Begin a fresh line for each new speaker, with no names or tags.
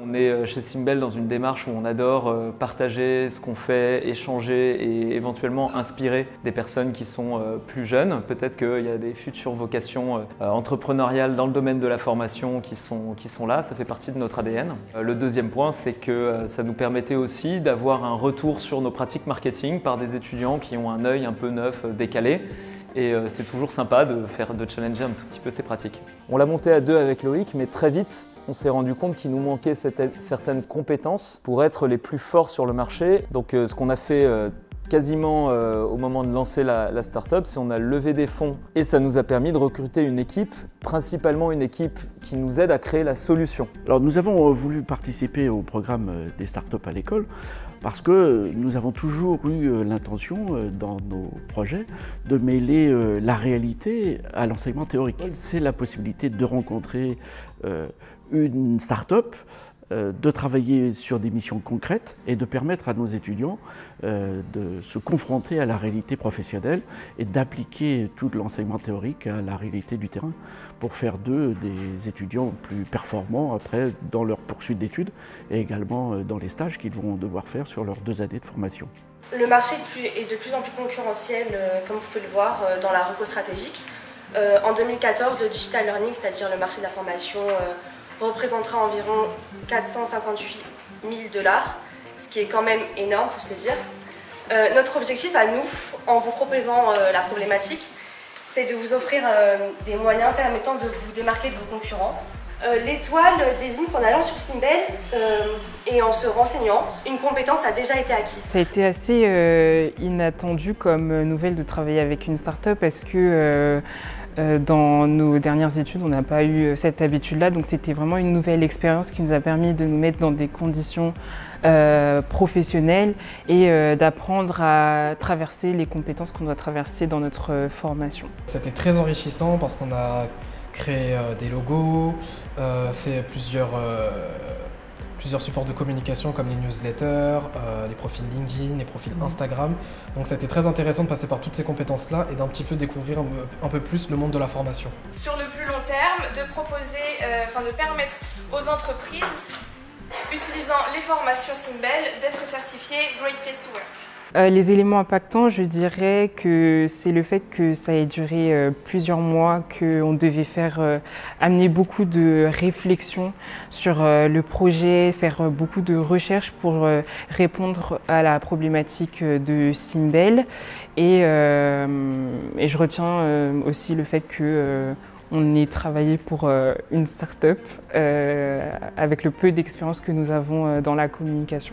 On est chez Simbel dans une démarche où on adore partager ce qu'on fait, échanger et éventuellement inspirer des personnes qui sont plus jeunes. Peut-être qu'il y a des futures vocations entrepreneuriales dans le domaine de la formation qui sont là, ça fait partie de notre ADN. Le deuxième point, c'est que ça nous permettait aussi d'avoir un retour sur nos pratiques marketing par des étudiants qui ont un œil un peu neuf, décalé. Et c'est toujours sympa de challenger un tout petit peu ces pratiques. On l'a monté à deux avec Loïc, mais très vite, on s'est rendu compte qu'il nous manquait certaines compétences pour être les plus forts sur le marché. Donc ce qu'on a fait quasiment au moment de lancer la start-up, c'est qu'on a levé des fonds et ça nous a permis de recruter une équipe, principalement une équipe qui nous aide à créer la solution.
Alors nous avons voulu participer au programme des start-up à l'école parce que nous avons toujours eu l'intention dans nos projets de mêler la réalité à l'enseignement théorique. C'est la possibilité de rencontrer une start-up, de travailler sur des missions concrètes et de permettre à nos étudiants de se confronter à la réalité professionnelle et d'appliquer tout l'enseignement théorique à la réalité du terrain pour faire d'eux des étudiants plus performants après dans leur poursuite d'études et également dans les stages qu'ils vont devoir faire sur leurs 2 années de formation.
Le marché est de plus en plus concurrentiel, comme vous pouvez le voir, dans la reco stratégique. En 2014, le digital learning, c'est-à-dire le marché de la formation, représentera environ 458 000 $, ce qui est quand même énorme, pour se dire. Notre objectif à nous, en vous proposant la problématique, c'est de vous offrir des moyens permettant de vous démarquer de vos concurrents. L'étoile désigne qu'en allant sur Simbel et en se renseignant, une compétence a déjà été acquise.
Ça a été assez inattendu comme nouvelle de travailler avec une start-up parce que dans nos dernières études, on n'a pas eu cette habitude-là, donc c'était vraiment une nouvelle expérience qui nous a permis de nous mettre dans des conditions professionnelles et d'apprendre à traverser les compétences qu'on doit traverser dans notre formation.
C'était très enrichissant parce qu'on a créé des logos, fait plusieurs supports de communication comme les newsletters, les profils LinkedIn, les profils Instagram. Donc c'était très intéressant de passer par toutes ces compétences-là et d'un petit peu découvrir un peu plus le monde de la formation.
Sur le plus long terme, de proposer, de permettre aux entreprises, utilisant les formations Simbel, d'être certifiées Great Place to Work.
Les éléments impactants, je dirais que c'est le fait que ça ait duré plusieurs mois, qu'on devait amener beaucoup de réflexion sur le projet, faire beaucoup de recherches pour répondre à la problématique de Simbel. Et je retiens aussi le fait qu'on ait travaillé pour une start-up avec le peu d'expérience que nous avons dans la communication.